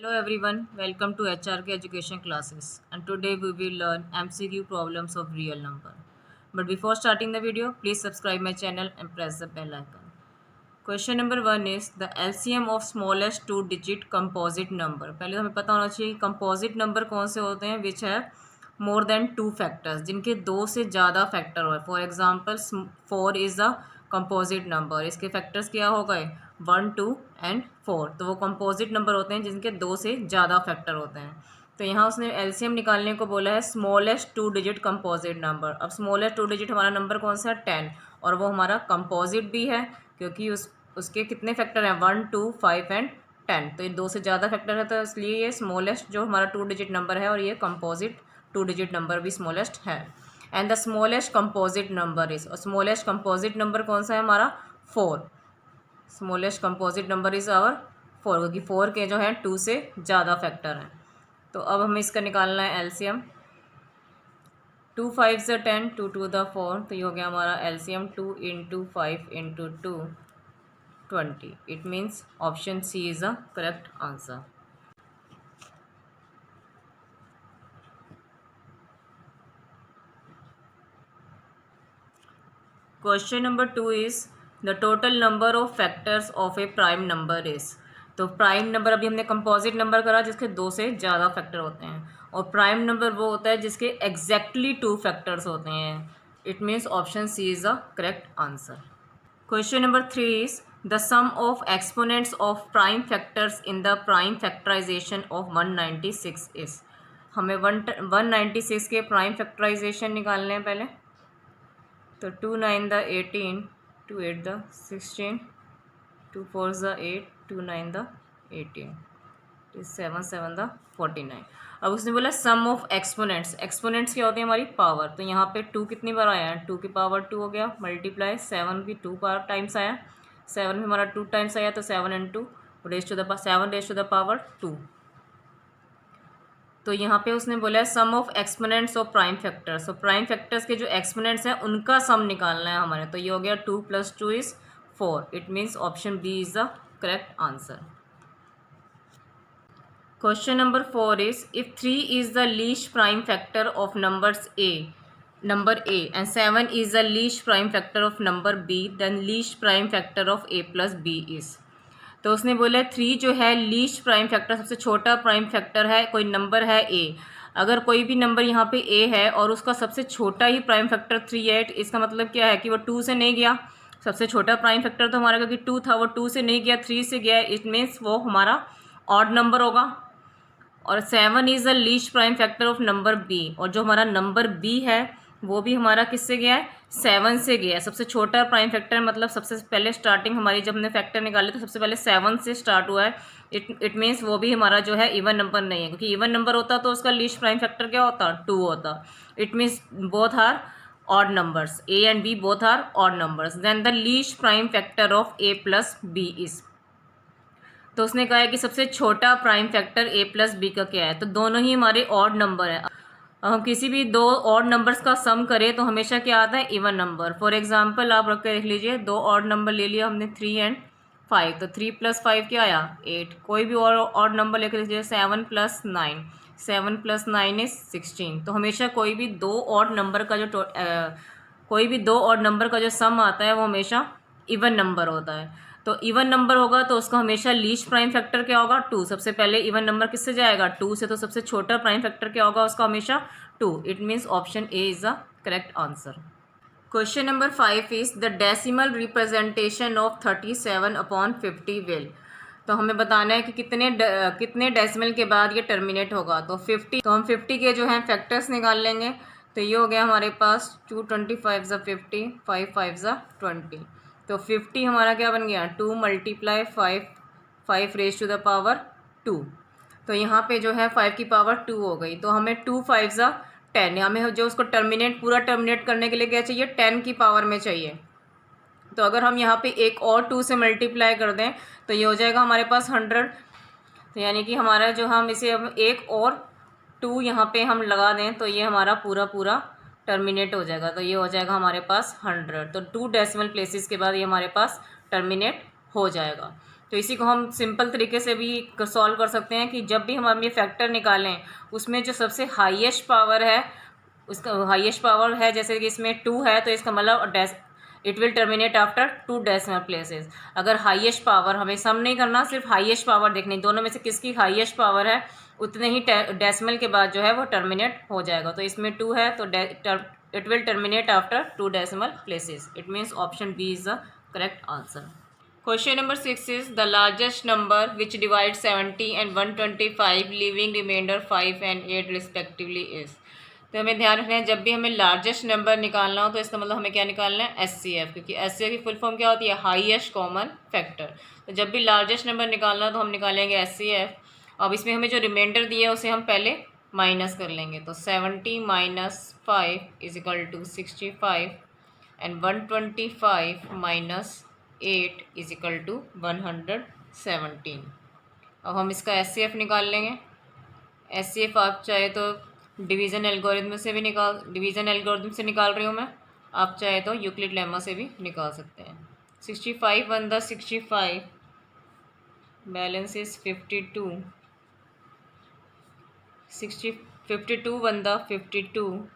Hello everyone, welcome to HRK Education Classes, and today we will learn MCQ problems of real number. But before starting the video, please subscribe my channel and press the bell icon. Question number 1 is the LCM of smallest two digit composite number. पहले हमें पता होना चाहिए composite number कौन से होते हैं which have more than two factors, जिनके दो से ज़्यादा फैक्टर हो. For example 4 is a composite number. इसके फैक्टर्स क्या हो गए 1, 2 एंड 4. तो वो कंपोजिट नंबर होते हैं जिनके दो से ज़्यादा फैक्टर होते हैं. तो यहाँ उसने एलसीएम निकालने को बोला है smallest two digit composite number. अब स्मॉलेस्ट टू डिजिट हमारा नंबर कौन सा है 10, और वो हमारा कंपोजिट भी है क्योंकि उसके कितने फैक्टर हैं 1, 2, 5 एंड 10. तो ये दो से ज़्यादा फैक्टर है, तो इसलिए ये स्मॉलेस्ट जो हमारा टू डिजिट नंबर है, और ये कंपोजिट टू डिजिट नंबर भी स्मॉलेस्ट है. And the smallest composite number is, और स्मॉलेस्ट कंपोजिट नंबर कौन सा है हमारा 4. Smallest composite number is our 4, क्योंकि 4 के जो हैं 2 से ज़्यादा फैक्टर हैं. तो अब हमें इसका निकालना है एलसीएम. 2 5 ज़ 10, 2 2 द 4. तो ये हो गया हमारा LCM 2 × 5 × 2 20. It means option C is the correct answer. Question number 2 is the total number of factors of a prime number is. तो प्राइम नंबर अभी हमने कंपोजिट नंबर करा जिसके दो से ज़्यादा फैक्टर होते हैं, और प्राइम नंबर वो होता है जिसके एग्जैक्टली 2 फैक्टर्स होते हैं. It means option C is the correct answer. Question number 3 is the sum of exponents of prime factors in the prime factorization of 196 is. हमें 196 के प्राइम फैक्टराइजेशन निकालने हैं पहले. तो 2 9 the 18, 2 8 the 16, 2 4 the 8, 2 9 the 18, 7 7 the 49. अब उसने बोला सम of exponents. Exponents क्या होते हैं हमारी पावर. तो यहाँ पे 2 कितनी बार आया है 2 की पावर 2 हो गया, मल्टीप्लाई 7 भी 2 टाइम्स आया, 7 भी हमारा 2 टाइम्स आया, तो 7 × 2 raise to the 7 raise to the power 2. तो यहाँ पे उसने बोला है sum of exponents of prime factors. तो प्राइम फैक्टर्स के जो एक्सपोनेंट्स हैं उनका सम निकालना है हमारे. तो ये हो गया 2 + 2 is 4. It means option B is the correct answer. Question number 4 is if 3 is the least prime factor of number A and 7 is the least prime factor of number B, then least prime factor of a + b is. तो उसने बोला 3 जो है least prime factor, सबसे छोटा prime factor है, कोई number है ए. अगर कोई भी नंबर यहाँ पे ए है और उसका सबसे छोटा ही प्राइम फैक्टर 3 है, इसका मतलब क्या है कि वो 2 से नहीं गया. सबसे छोटा प्राइम फैक्टर तो हमारा क्योंकि 2 था, वो 2 से नहीं गया, 3 से गया. इट मीन्स वो हमारा ऑड नंबर होगा. और 7 is the least prime factor of number B, और जो हमारा नंबर बी है वो भी हमारा किससे गया है 7 से गया है. सबसे छोटा प्राइम फैक्टर मतलब सबसे पहले स्टार्टिंग हमारी जब हमने फैक्टर निकाले तो सबसे पहले 7 से स्टार्ट हुआ है. इट मीन्स वो भी हमारा जो है इवन नंबर नहीं है, क्योंकि इवन नंबर होता तो उसका लीस्ट प्राइम फैक्टर क्या होता 2 होता. It means both are odd numbers, A and B both are odd numbers. Then the least prime factor of a + b is. तो उसने कहा है कि सबसे छोटा प्राइम फैक्टर a + b का क्या है. तो दोनों ही हमारे ऑड नंबर है. हम किसी भी दो ऑड नंबर्स का सम करें तो हमेशा क्या आता है इवन नंबर. फॉर एग्जांपल आप रख के देख लीजिए, दो ऑड नंबर ले लिया हमने 3 एंड 5. तो 3 + 5 क्या आया 8. कोई भी और ऑड नंबर लेकर लीजिए 7 + 9, 7 + 9 इज 16. तो हमेशा कोई भी दो ऑड नंबर का जो सम आता है वो हमेशा इवन नंबर होता है. तो इवन नंबर होगा तो उसका हमेशा लीस्ट प्राइम फैक्टर क्या होगा 2. सबसे पहले इवन नंबर किससे जाएगा 2 से, तो सबसे छोटा प्राइम फैक्टर क्या होगा उसका हमेशा 2. It means option A is the correct answer. Question number 5 is the decimal representation of 37/50 will. तो हमें बताना है कि कितने डेसिमल के बाद ये टर्मिनेट होगा. तो 50, तो हम 50 के जो हैं फैक्टर्स निकाल लेंगे. तो ये हो गया हमारे पास 2 25 ज़ 50, 5 5 ज़ 20. तो 50 हमारा क्या बन गया 2 × 5, 5 रेज टू द पावर 2. तो यहाँ पे जो है 5 की पावर 2 हो गई. तो हमें 2 5 ज़ 10, हमें जो उसको पूरा टर्मिनेट करने के लिए क्या चाहिए 10 की पावर में चाहिए. तो अगर हम यहाँ पे एक और 2 से मल्टीप्लाई कर दें तो ये हो जाएगा हमारे पास 100. तो यानी कि हमारा जो हम इसे अब एक और 2 यहाँ पे हम लगा दें तो ये हमारा पूरा टर्मिनेट हो जाएगा. तो ये हो जाएगा हमारे पास 100. तो 2 डेसिमल प्लेसेस के बाद ये हमारे पास टर्मिनेट हो जाएगा. तो इसी को हम सिंपल तरीके से भी सॉल्व कर सकते हैं कि जब भी हम ये फैक्टर निकालें उसमें जो सबसे हाईएस्ट पावर है उसका हाईएस्ट पावर है, जैसे कि इसमें 2 है तो इसका मतलब it will terminate after 2 decimal places. अगर हाईएस्ट पावर, हमें सम नहीं करना, सिर्फ हाईएस्ट पावर देखनी, दोनों में से किसकी हाईएस्ट पावर है उतने ही डेसिमल के बाद जो है वो टर्मिनेट हो जाएगा। तो इसमें 2 है तो it will terminate after 2 decimal places. It means option B is the correct answer. Question number 6 is the largest number which divides 70 and 125 leaving remainder 5 and 8 respectively is। तो हमें ध्यान रखना है जब भी हमें लार्जेस्ट नंबर निकालना हो तो इसका मतलब हमें क्या निकालना है, SCF, क्योंकि SCF की फुल फॉर्म क्या होती है, हाईएस्ट कॉमन फैक्टर। तो जब भी लार्जेस्ट नंबर निकालना हो तो हम निकालेंगे SCF। अब इसमें हमें जो रिमाइंडर दिया है उसे हम पहले माइनस कर लेंगे। तो 70 minus 5 is equal to 65 and 125 minus 8 is equal to 117। अब हम इसका SCF निकाल लेंगे। SCF आप चाहे तो डिवीज़न एल्गोरिथम से निकाल रही हूँ मैं, आप चाहे तो यूक्लिड लेमा से भी निकाल सकते हैं। 65 one the 65, balance is 52, 52 one the 52,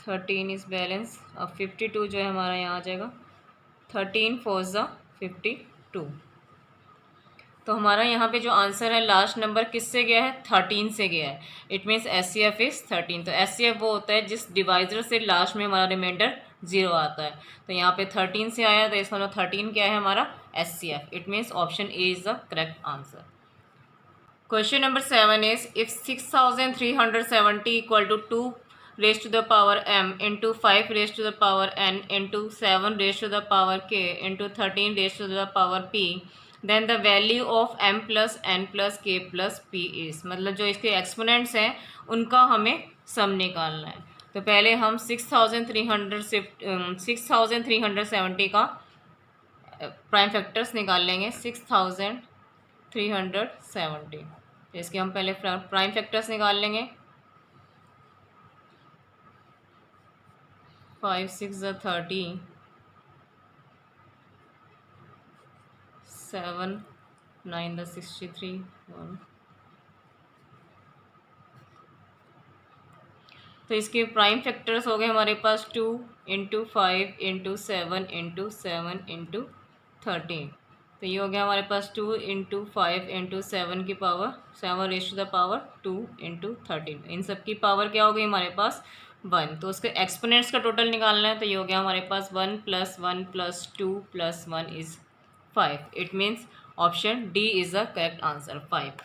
13 is balance. अब 52 जो है हमारा यहाँ आ जाएगा, 13 फोर ज़ा 52। तो हमारा यहाँ पे जो आंसर है लास्ट नंबर किससे गया है, 13 से गया है। It means SCF is 13। तो SCF वो होता है जिस डिवाइजर से लास्ट में हमारा रिमाइंडर 0 आता है। तो यहाँ पे 13 से आया तो इसका मतलब 13 क्या है हमारा, SCF। It means option A is the correct answer. Question number 7 is if 6370 equal to 2 raised to the power m into 5 raised to the power n into 7 raised to the power k into 13 raised to the power p, then the value of m plus n plus k plus p is। मतलब जो इसके exponents हैं उनका हमें सम निकालना है। तो पहले हम 6370 का प्राइम फैक्टर्स निकाल लेंगे। 6370, तो इसके हम पहले प्राइम फैक्टर्स निकाल लेंगे। 5 6 30, 7 9 63, 1। तो इसके प्राइम फैक्टर्स हो गए हमारे पास 2 इंटू 5 इंटू 7 इंटू 7 इंटू 13। तो ये हो गया हमारे पास 2 इंटू 5 इंटू 7 की power 7 raise to the power 2 into 13। इन सब की पावर क्या हो गई हमारे पास 1। तो उसके एक्सपोनेंट्स का टोटल निकालना है। तो ये हो गया हमारे पास 1 plus 1 plus 2 plus 1 is 5। It means option D is the correct answer, 5।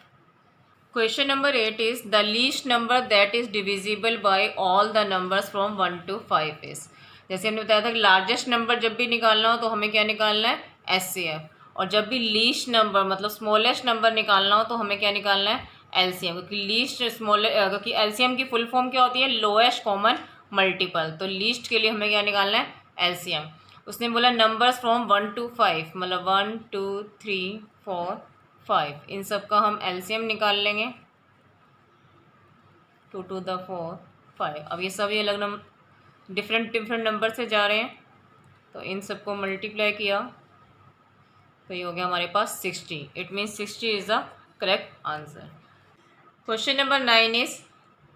Question number 8 is the least number that is divisible by all the numbers from 1 to 5 is. जैसे हमने बताया था कि लार्जेस्ट नंबर जब भी निकालना हो तो हमें क्या निकालना है, SCF। और जब भी लीस्ट नंबर मतलब स्मॉलेस्ट नंबर निकालना हो तो हमें क्या निकालना है, LCM। क्योंकि LCM की फुल फॉर्म क्या होती है, लोएस्ट कॉमन मल्टीपल। तो लीस्ट के लिए हमें क्या निकालना है, LCM। उसने बोला नंबर्स फ्रॉम 1 to 5, मतलब 1 2 3 4 5, इन सब का हम LCM निकाल लेंगे। 2 to the 4 5। अब ये सब ये अलग डिफरेंट नंबर से जा रहे हैं तो इन सबको मल्टीप्लाई किया तो ये हो गया हमारे पास 60। It means 60 is the correct answer. Question number 9 is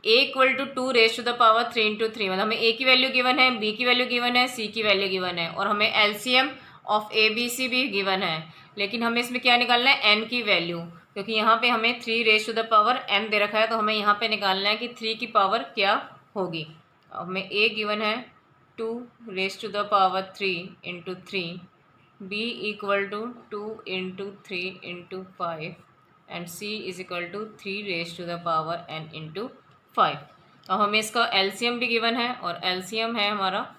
a equal to 2 raise to the power 3 into 3। मतलब हमें A की वैल्यू गिवन है, B की वैल्यू गिवन है, C की वैल्यू गिवन है और हमें LCM ऑफ ABC भी गिवन है। लेकिन हमें इसमें क्या निकालना है, n की वैल्यू, क्योंकि यहाँ पे हमें 3 raise to the power n दे रखा है। तो हमें यहाँ पे निकालना है कि 3 की पावर क्या होगी। हमें A गिवन है 2 raise to the power 3 into 3, B equal to 2 into 3 into 5 and C is equal to 3 raise to the power n into 5। अब हमें इसका LCM भी गिवन है और LCM है हमारा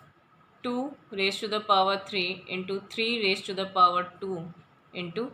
2 raise to the power 3 into 3 raise to the power 2 into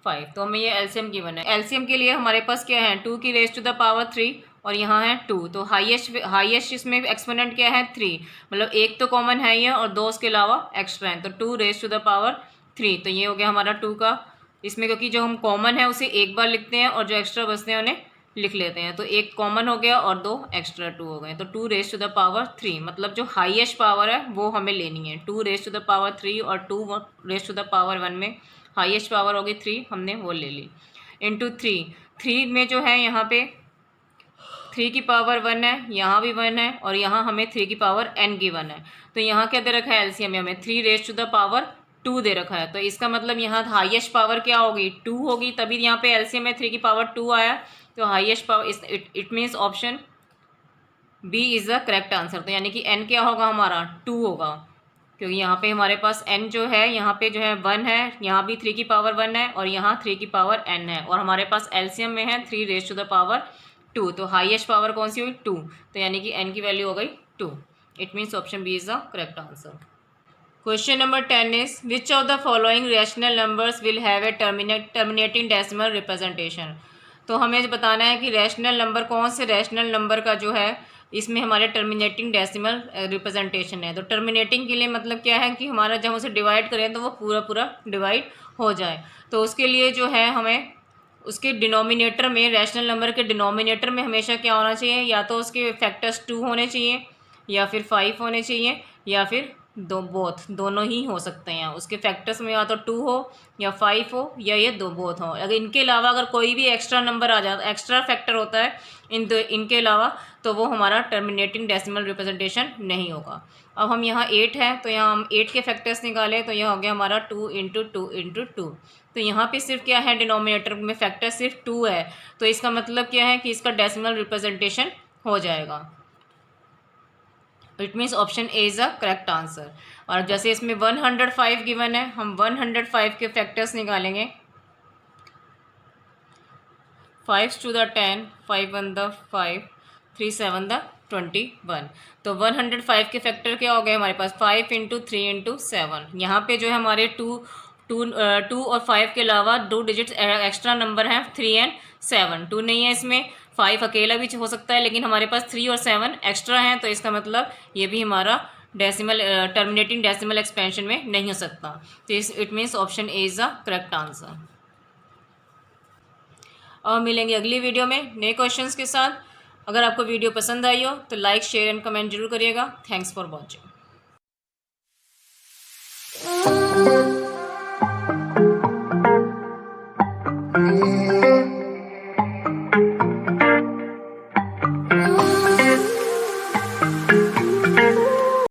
5। तो हमें ये LCM गिवन है। LCM के लिए हमारे पास क्या है, 2 की रेज़ टू द पावर 3 और यहाँ है 2। तो हाईएस्ट इसमें एक्सपोनेंट क्या है, 3। मतलब एक तो कॉमन है ये और 2 उसके अलावा एक्स्ट्रा है। तो 2 रेज़ टू द पावर 3, तो ये हो गया हमारा 2 का। इसमें क्योंकि जो हम कॉमन है उसे एक बार लिखते हैं और जो एक्स्ट्रा बचते हैं उन्हें लिख लेते हैं। तो एक कॉमन हो गया और 2 एक्स्ट्रा 2 हो गए, तो 2 रेज टू द पावर 3, मतलब जो हाईएस्ट पावर है वो हमें लेनी है। 2 रेज टू द पावर 3 और 2 रेज टू द पावर 1 में हाईएस्ट पावर होगी 3, हमने वो ले ली। इंटू 3 में जो है यहाँ पे 3 की पावर 1 है, यहाँ भी 1 है, और यहाँ हमें 3 की पावर n गिवन है। तो यहाँ क्या दे रखा है एलसीएम में हमें 3 रेज टू द पावर 2 दे रखा है। तो इसका मतलब यहाँ हाईएस्ट पावर क्या होगी 2 होगी, तभी यहाँ पे एलसीएम में 3 की पावर 2 आया। तो highest power it means option B is the correct answer. तो यानी कि n क्या होगा हमारा 2 होगा, क्योंकि यहाँ पे हमारे पास n जो है यहाँ पे जो है 1 है, यहाँ भी 3 की पावर 1 है, और यहाँ 3 की पावर n है, और हमारे पास एलसीएम में है 3 रेज टू द पावर 2। तो हाईएस्ट पावर कौन सी हुई 2, तो यानी कि n की वैल्यू हो गई 2। It means option B is the correct answer. Question number 10 is which of the following rational numbers will have a terminating decimal representation. तो हमें बताना है कि रैशनल नंबर कौन से रैशनल नंबर का जो है इसमें हमारे टर्मिनेटिंग डेसिमल रिप्रेजेंटेशन है। तो टर्मिनेटिंग के लिए मतलब क्या है कि हमारा जब उसे डिवाइड करें तो वो पूरा पूरा डिवाइड हो जाए। तो उसके लिए जो है हमें उसके डिनोमिनेटर में, रैशनल नंबर के डिनोमिनेटर में हमेशा क्या होना चाहिए, या तो उसके फैक्टर्स 2 होने चाहिए, या फिर 5 होने चाहिए, या फिर दोनों ही हो सकते हैं। उसके फैक्टर्स में या तो 2 हो या 5 हो, या ये बोथ हो। अगर इनके अलावा अगर कोई भी एक्स्ट्रा नंबर आ जाता, एक्स्ट्रा फैक्टर होता है इनके अलावा, तो वो हमारा टर्मिनेटिंग डेसिमल रिप्रेजेंटेशन नहीं होगा। अब हम यहाँ 8 है, तो यहाँ हम 8 के फैक्टर्स निकालें, तो यह हो गया हमारा 2 इंटू 2 इंटू 2। तो यहाँ पे सिर्फ क्या है, डिनोमिनेटर में फैक्टर सिर्फ 2 है, तो इसका मतलब क्या है कि इसका डेसिमल रिप्रेजेंटेशन हो जाएगा। It means option A is the correct answer. और जैसे इसमें 105 गिवन है, हम 105 के फैक्टर्स निकालेंगे। 5 to the 10, 5 1 the 5, 3 7 the 21। तो 105 के फैक्टर क्या हो गए हमारे पास 5 इंटू 3 इंटू 7। यहाँ पे जो है हमारे 2 और 5 के अलावा 2 डिजिट्स एक्स्ट्रा नंबर हैं 3 एंड 7। 2 नहीं है इसमें, 5 अकेला भी हो सकता है, लेकिन हमारे पास 3 और 7 एक्स्ट्रा हैं, तो इसका मतलब ये भी हमारा डेसिमल टर्मिनेटिंग डेसिमल एक्सपेंशन में नहीं हो सकता। तो it means option A is the correct answer. और मिलेंगे अगली वीडियो में नए क्वेश्चंस के साथ। अगर आपको वीडियो पसंद आई हो तो लाइक शेयर एंड कमेंट जरूर करिएगा। Thanks for watching.